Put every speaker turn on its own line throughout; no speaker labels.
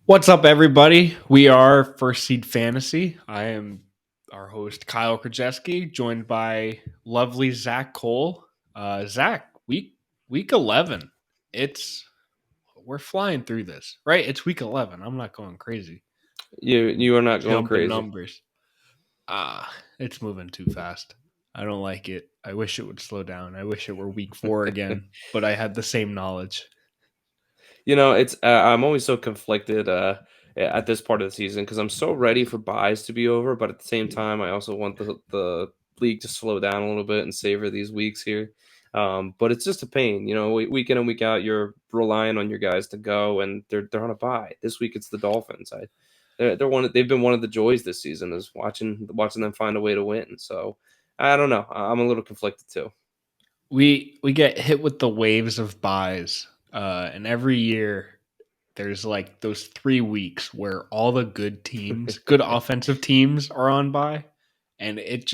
What's up, everybody? We are First Seed Fantasy. I am our host, Kyle Krajewski, joined by lovely Zach Cole. Zach, week 11. It's we're flying through this, right? It's week 11. I'm not going crazy.
You are not going
Jumping
crazy.
numbers. It's moving too fast. I don't like it. I wish it would slow down. I wish it were week 4 again, but I had the same knowledge.
It's I'm always so conflicted at this part of the season because I'm so ready for buys to be over, but at the same time, I also want the league to slow down a little bit and savor these weeks here. But it's just a pain, week in and week out, you're relying on your guys to go, and they're on a bye. This week it's the Dolphins. They've been one of the joys this season is watching them find a way to win. So I don't know. I'm a little conflicted too.
We get hit with the waves of buys, and every year there's like those 3 weeks where all the good teams, good offensive teams, are on bye, and it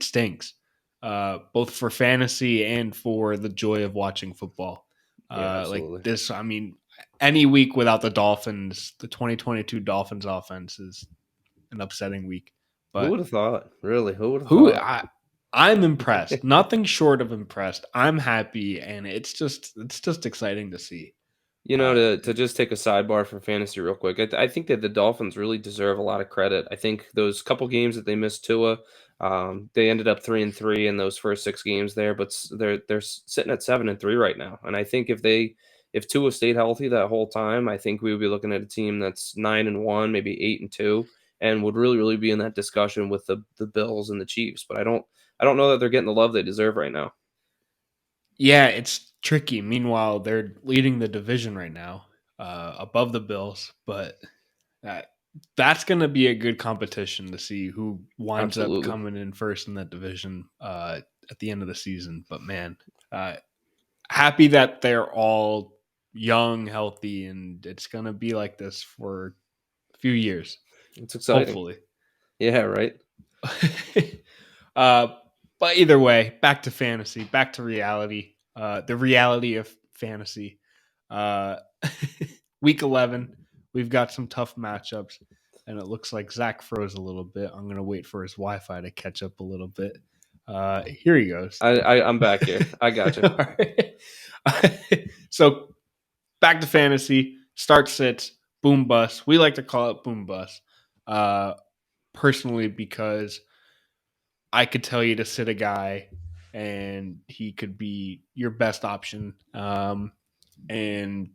stinks, both for fantasy and for the joy of watching football.
Yeah,
Like
absolutely.
this, I mean, any week without the Dolphins, the 2022 Dolphins offense is an upsetting week.
Who
But
would have thought? Really, who would have
who
thought?
I'm impressed. Nothing short of impressed. I'm happy, and it's just exciting to see. Uh,
To just take a sidebar from fantasy real quick, I think that the Dolphins really deserve a lot of credit. I think those couple games that they missed Tua, they ended up 3-3 in those first 6 games there, but they're sitting at 7-3 right now. And I think if Tua stayed healthy that whole time, I think we would be looking at a team that's 9-1, maybe 8-2, and would really be in that discussion with the Bills and the Chiefs. But I don't know that they're getting the love they deserve right now.
yeah, it's tricky. Meanwhile, they're leading the division right now, above the Bills, but uh, that's going to be a good competition to see who winds up
Absolutely.
coming in first in that division at the end of the season. But man, uh, happy that they're all young, healthy, and it's going to be like this for a few years,
It's exciting.
hopefully.
Yeah, right.
uh, but either way, back to fantasy, back to reality. The reality of fantasy. Uh, week 11, we've got some tough matchups, and it looks like Zach froze a little bit. I'm going to wait for his Wi Fi to catch up a little bit. Here he goes.
I'm back here. I got you.
All right. So back to fantasy. Start sits, boom bust. We like to call it boom bust. Uh, Personally, because I could tell you to sit a guy and he could be your best option. And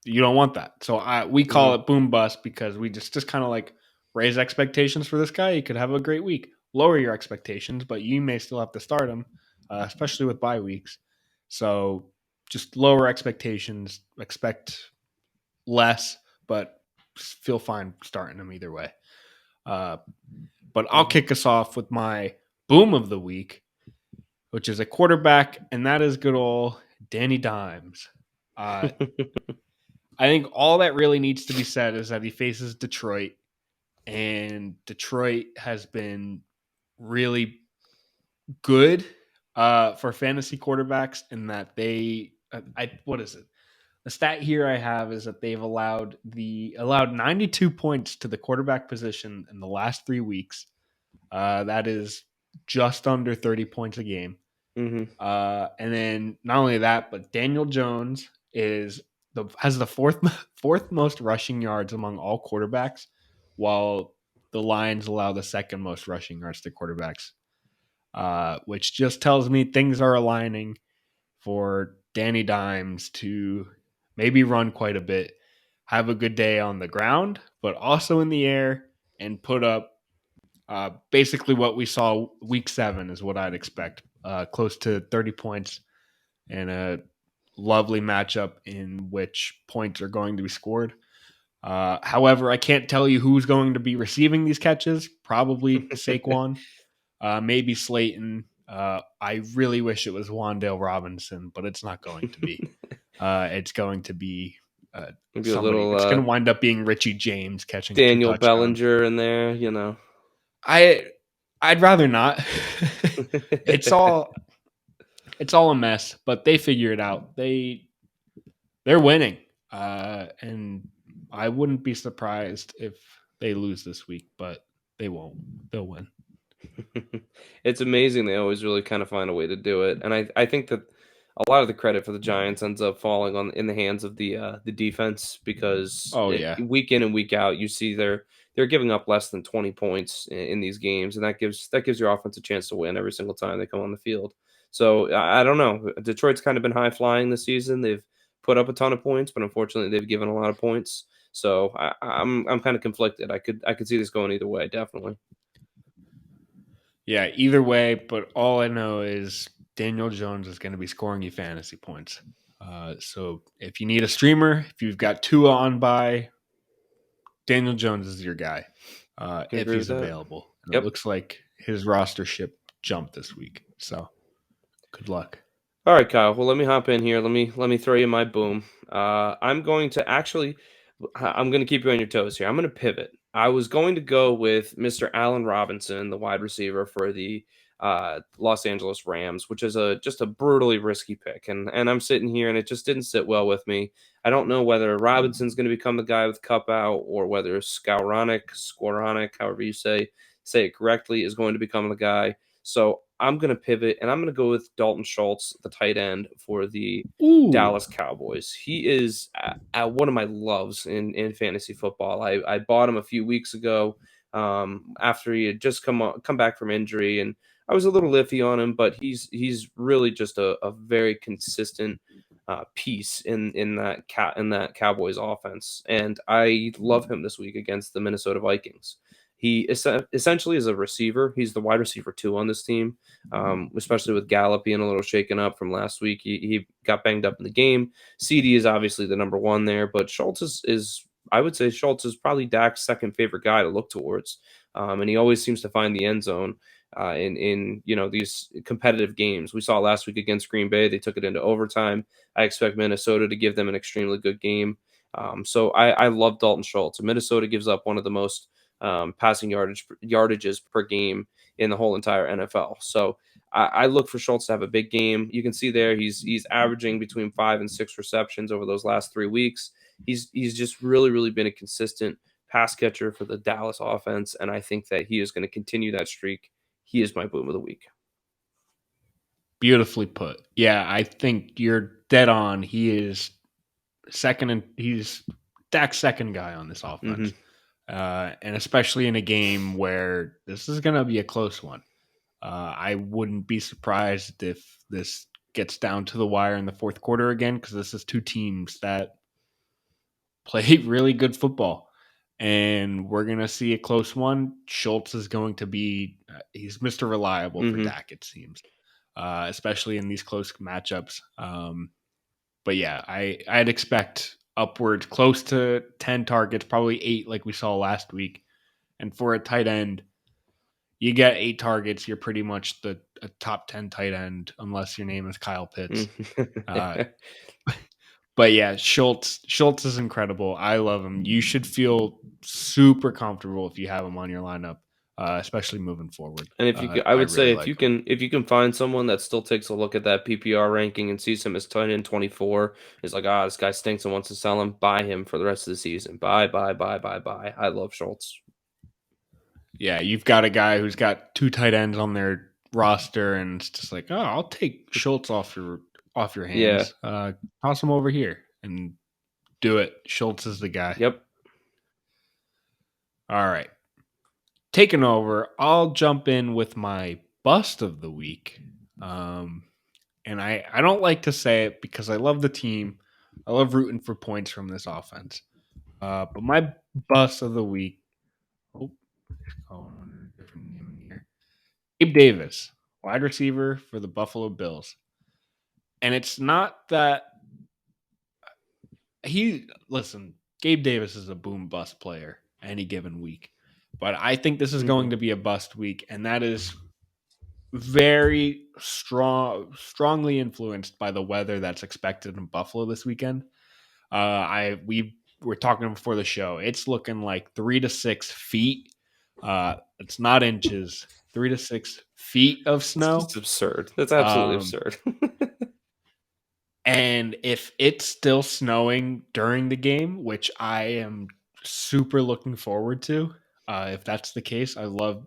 you don't want that. So we call
Mhm.
it boom bust because we just kind of like raise expectations for this guy. He could have a great week. Lower your expectations, but you may still have to start him, especially with bye weeks. So just lower expectations, expect less, but feel fine starting him either way. Uh, but I'll
Mhm.
kick us off with my boom of the week, which is a quarterback, and that is good old Danny Dimes. Uh, I think all that really needs to be said is that he faces Detroit, and Detroit has been really good for fantasy quarterbacks in that they, what is it? The stat here I have is that they've allowed 92 points to the quarterback position in the last 3 weeks. That is just under 30 points a game.
Mhm.
And then not only that, but Daniel Jones has the fourth most rushing yards among all quarterbacks, while the Lions allow the second most rushing yards to quarterbacks, which just tells me things are aligning for Danny Dimes to maybe run quite a bit, have a good day on the ground, but also in the air, and put up basically what we saw week 7 is what I'd expect. Close to 30 points and a lovely matchup in which points are going to be scored. However, I can't tell you who's going to be receiving these catches. Probably Saquon, maybe Slayton. I really wish it was Wandale Robinson, but it's not going to be. It's going to be
Maybe a
somebody.
little
It's going to wind up being Richie James catching 2
Daniel
touchdowns.
Bellinger in there.
I I'd rather not. it's all it's all a mess, but they figure it out. They're winning, and I wouldn't be surprised if they lose this week, but they won't. They'll win.
It's amazing they always really kind of find a way to do it, and I think that a lot of the credit for the Giants ends up falling on in the hands of the defense because
Oh yeah.
week in and week out you see they're giving up less than 20 points in these games, and that gives your offense a chance to win every single time they come on the field. So I don't know. Detroit's kind of been high flying this season. They've put up a ton of points, but unfortunately they've given a lot of points. So I'm kind of conflicted. I could see this going either way, definitely.
Yeah, either way, but all I know is Daniel Jones is going to be scoring you fantasy points. So if you need a streamer, if you've got Tua on by, Daniel Jones is your guy
Can
if
agree with
he's
that.
available. And it
Yep.
looks like his rostership jumped this week. So good luck.
All right, Kyle. Well, let me hop in here. Let me throw you my boom. I'm going to actually, I'm going to keep you on your toes here. I'm going to pivot. I was going to go with Mr. Allen Robinson, the wide receiver for the Los Angeles Rams, which is just a brutally risky pick. And I'm sitting here, and it just didn't sit well with me. I don't know whether Robinson's going to become the guy with Cup out, or whether Skowronek, however you say it correctly, is going to become the guy. So I'm going to pivot, and I'm going to go with Dalton Schultz, the tight end for the
Ooh.
Dallas Cowboys. He is one of my loves in fantasy football. I bought him a few weeks ago after he had just come back from injury, and I was a little iffy on him, but he's really just a very consistent piece in that Cowboys offense, and I love him this week against the Minnesota Vikings. He essentially is a receiver. He's the wide receiver 2 on this team, especially with Gallup being a little shaken up from last week. He got banged up in the game. CD is obviously the number 1 there, but Schultz is I would say Schultz is probably Dak's second favorite guy to look towards, and he always seems to find the end zone in these competitive games. We saw last week against Green Bay; they took it into overtime. I expect Minnesota to give them an extremely good game. So I love Dalton Schultz. Minnesota gives up one of the most passing yardages per game in the whole entire NFL. So I look for Schultz to have a big game. You can see there he's averaging between 5 and 6 receptions over those last 3 weeks. He's just really been a consistent pass catcher for the Dallas offense, and I think that he is going to continue that streak. He is my boom of the week.
Beautifully put. Yeah, I think you're dead on. He is he's Dak's second guy on this offense. And especially in a game where this is going to be a close one. I wouldn't be surprised if this gets down to the wire in the fourth quarter again, because this is two teams that play really good football. And we're going to see a close one. Schultz is going to be, he's Mr. Reliable for Dak, it seems, especially in these close matchups. But yeah, I'd expect upwards close to 10 targets, probably 8 like we saw last week. And for a tight end, you get 8 targets, you're pretty much a top 10 tight end, unless your name is Kyle Pitts. But yeah, Schultz is incredible. I love him. You should feel super comfortable if you have him on your lineup, especially moving forward.
And if you could, I would
really
say
like him.
if you can find someone that still takes a look at that PPR ranking and sees him as tight end 24, is like, this guy stinks and wants to sell him, buy him for the rest of the season. Buy. I love Schultz.
Yeah, you've got a guy who's got 2 tight ends on their roster, and it's just like, I'll take Schultz off your hands.
Yeah.
Toss him over here and do it. Schultz is the guy.
Yep.
All right. Taking over, I'll jump in with my bust of the week. And I don't like to say it because I love the team. I love rooting for points from this offense. But my bust of the week, different name here. Gabe Davis, wide receiver for the Buffalo Bills. And it's not that Gabe Davis is a boom bust player any given week. But I think this is going to be a bust week, and that is very strongly influenced by the weather that's expected in Buffalo this weekend. We were talking before the show. It's looking like 3 to 6 feet. It's not inches. 3 to 6 feet of snow.
It's absurd. That's absolutely absurd.
And if it's still snowing during the game, which I am super looking forward to, if that's the case, I love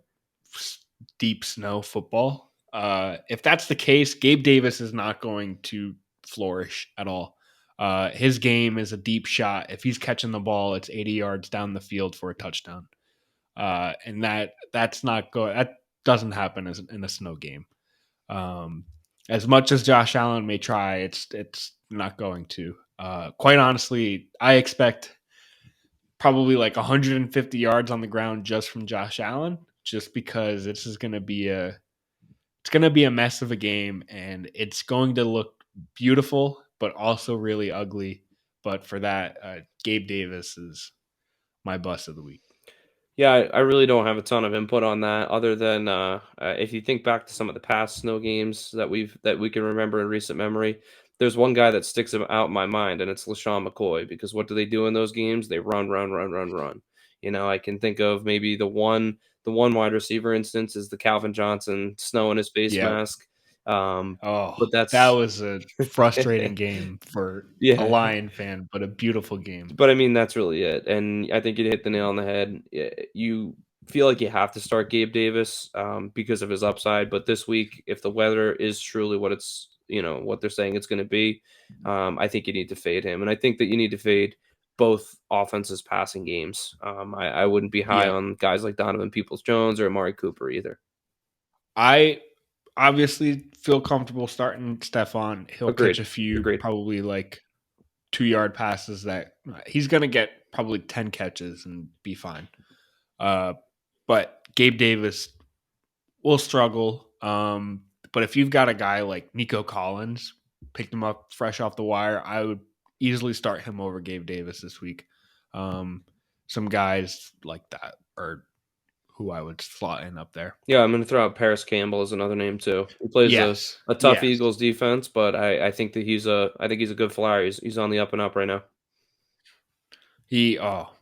deep snow football. If that's the case, Gabe Davis is not going to flourish at all. His game is a deep shot. If he's catching the ball, it's 80 yards down the field for a touchdown. And that's not going. That doesn't happen in a snow game. As much as Josh Allen may try, it's not going to. Quite honestly, I expect probably like 150 yards on the ground just from Josh Allen, just because this is going to be a mess of a game, and it's going to look beautiful, but also really ugly. But for that, Gabe Davis is my bust of the week.
Yeah, I really don't have a ton of input on that, other than if you think back to some of the past snow games that we can remember in recent memory. There's one guy that sticks out in my mind, and it's LaShawn McCoy. Because what do they do in those games? They run, run, run, run, run. I can think of maybe the one wide receiver instance is the Calvin Johnson snow in his face
Yeah.
mask.
Oh,
But
that
that's
was a frustrating game for a
yeah.
Lion fan, but a beautiful game.
But I mean, that's really it. And I think you hit the nail on the head. You feel like you have to start Gabe Davis because of his upside. But this week, if the weather is truly what what they're saying it's going to be, I think you need to fade him. And I think that you need to fade both offenses' passing games. I wouldn't be high
Yep.
on guys like Donovan Peoples-Jones or Amari Cooper either.
I obviously feel comfortable starting Stephon. He'll catch
Agreed.
a few,
Agreed.
probably like 2 yard passes that he's going to get probably 10 catches and be fine. But Gabe Davis will struggle. But if you've got a guy like Nico Collins, picked him up fresh off the wire, I would easily start him over Gabe Davis this week. Some guys like that are who I would slot in up there.
Yeah, I'm going to throw out Paris Campbell as another name too. He plays
Yes.
a tough
Yes.
Eagles defense, but I think that he's a good flyer. He's on the up and up right now.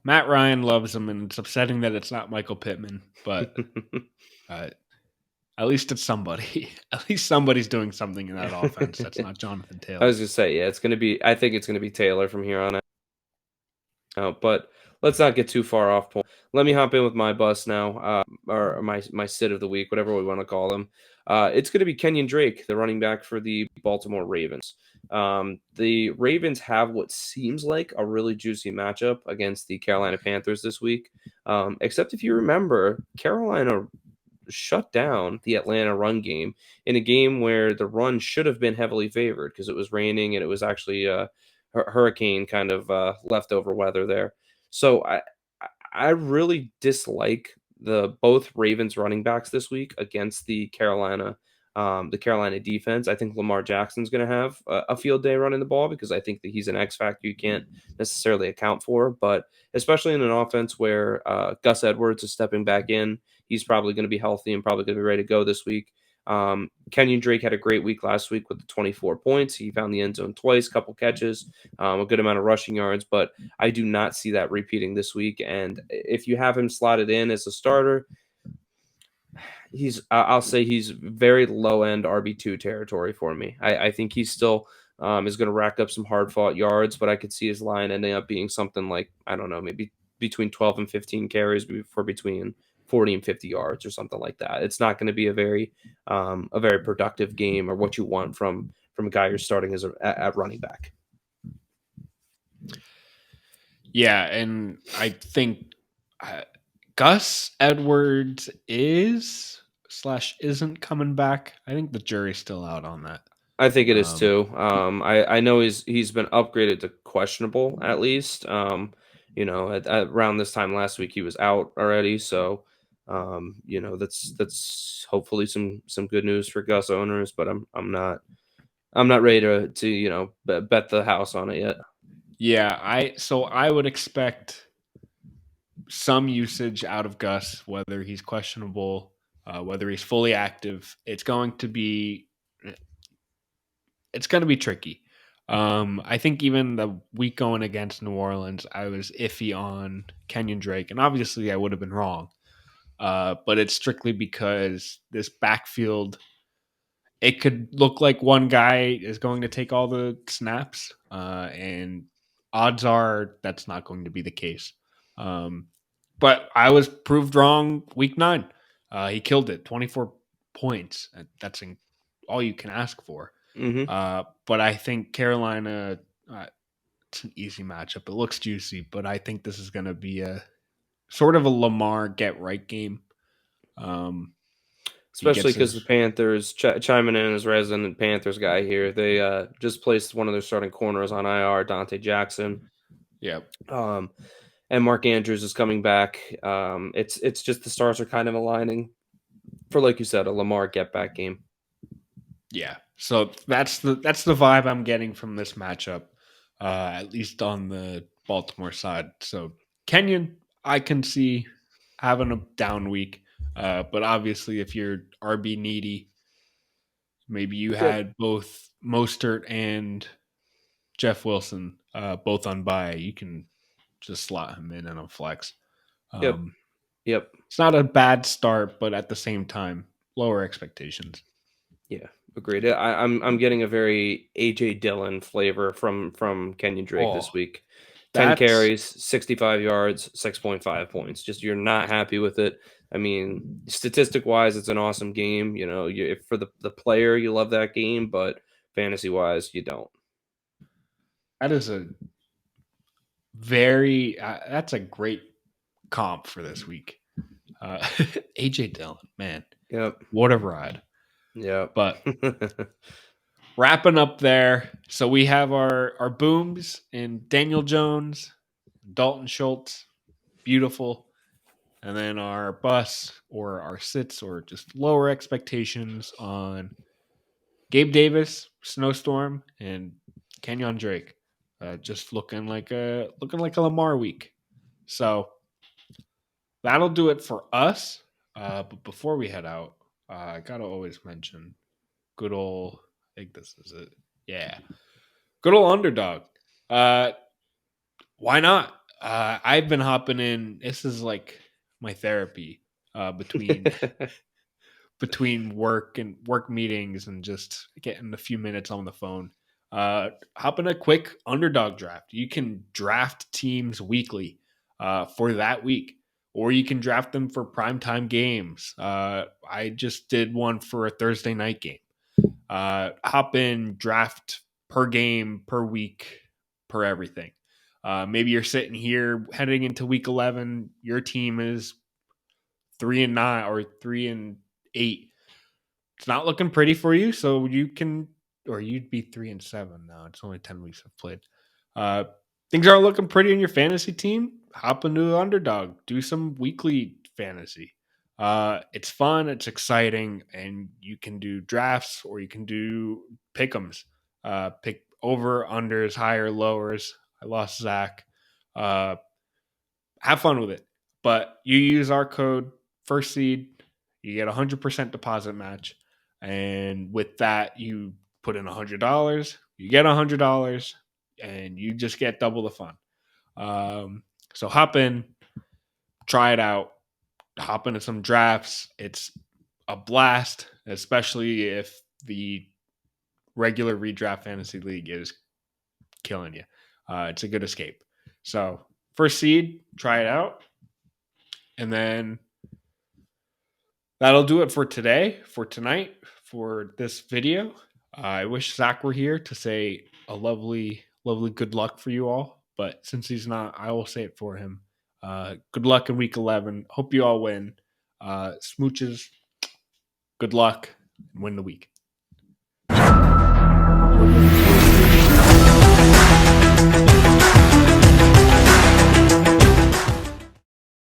Matt Ryan loves him, and it's upsetting that it's not Michael Pittman, but at least it's somebody. At least somebody's doing something in that offense. That's not Jonathan
I was
Taylor.
gonna say, yeah, I think it's gonna be Taylor from here on out. But let's not get too far off point. Let me hop in with my bus now, or my sit of the week, whatever we want to call him. It's going to be Kenyon Drake, the running back for the Baltimore Ravens. The Ravens have what seems like a really juicy matchup against the Carolina Panthers this week. Except if you remember, Carolina shut down the Atlanta run game in a game where the run should have been heavily favored because it was raining and it was actually hurricane kind of leftover weather there. So I really dislike the both Ravens running backs this week against the Carolina defense. I think Lamar Jackson's going to have a field day running the ball because I think that he's an X factor you can't necessarily account for. But especially in an offense where Gus Edwards is stepping back in, he's probably going to be healthy and probably going to be ready to go this week. Kenyon Drake had a great week last week with the 24 points. He found the end zone twice, couple catches, a good amount of rushing yards, but I do not see that repeating this week. And if you have him slotted in as a starter, I'll say he's very low end RB2 territory for me. I think he's still is going to rack up some hard fought yards, but I could see his line ending up being something like, I don't know, maybe between 12 and 15 carries for between 40 and 50 yards or something like that. It's not going to be a very productive game or what you want from a guy you're starting as at running back.
Yeah, and I think Gus Edwards isn't coming back. I think the jury's still out on that.
I think it is too. I know he's been upgraded to questionable at least. At around this time last week he was out already, so that's hopefully some good news for Gus owners. But I'm not ready to bet the house on it yet.
Yeah, I would expect some usage out of Gus, whether he's questionable, whether he's fully active. It's going to be tricky. I think even the week going against New Orleans, I was iffy on Kenyon Drake, and obviously I would have been wrong. But it's strictly because this backfield it could look like one guy is going to take all the snaps, and odds are that's not going to be the case. But I was proved wrong week 9. He killed it, 24 points. That's all you can ask for.
Mm-hmm.
But I think Carolina, it's an easy matchup. It looks juicy, but I think this is going to be a sort of a Lamar get right game. He
Especially
gets
because the
his
Panthers chiming in as resident Panthers guy here. They just placed one of their starting corners on IR, Dante Jackson.
yeah.
And Mark Andrews is coming back. It's just the stars are kind of aligning for, like you said, a Lamar get back game.
Yeah. So that's the vibe I'm getting from this matchup, at least on the Baltimore side. So Kenyon, I can see having a down week, but obviously if you're RB needy, maybe you
Yep.
had both Mostert and Jeff Wilson both on bye, you can just slot him in a flex.
Yep.
Um,
Yep.
it's not a bad start, but at the same time, lower expectations.
Yeah. Agreed. I'm getting a very AJ Dillon flavor from Kenyon Drake this
Oh,
week. 10
that's
carries, 65 yards, 6.5 points. Just you're not happy with it. I mean, statistic wise, it's an awesome game. You know, for the player, you love that game, but fantasy wise, you don't.
that is a very that's a great comp for this week. AJ Dillon, man,
Yep.
what a ride!
Yep.
But wrapping up there, so we have our booms in Daniel Jones, Dalton Schultz, beautiful, and then our bus or our sits or just lower expectations on Gabe Davis, Snowstorm, and Kenyon Drake. Just looking like a Lamar week. So that'll do it for us. But before we head out, I gotta always mention good old. I think this is it. Yeah, good old underdog. Uh, why not? I've been hopping in. This is like my therapy between work meetings and just getting a few minutes on the phone. Hop in a quick underdog draft. You can draft teams weekly for that week, or you can draft them for primetime games. I just did one for a Thursday night game. Hop in, draft per game, per week, per everything. Maybe you're sitting here heading into week 11. Your team is 3-9 or 3-8. It's not looking pretty for you, so you can, or you'd be 3-7 now. It's only 10 weeks I've played. Uh, Things aren't looking pretty in your fantasy team. Hop into the underdog. Do some weekly fantasy. It's fun. It's exciting, and you can do drafts or you can do pick'ems. Pick over, unders, higher, lowers. I lost Zach. Uh, have fun with it. But you use our code first seed, you get 100% deposit match, and with that you put in $100, you get $100, and you just get double the fun. So hop in, try it out, hop into some drafts. It's a blast, especially if the regular redraft fantasy league is killing you. It's a good escape. So first seed, try it out. And then that'll do it for today, for tonight, for this video. I wish Zach were here to say a lovely, lovely good luck for you all. But since he's not, I will say it for him. Good luck in week 11. Hope you all win. Smooches, good luck, and win the week.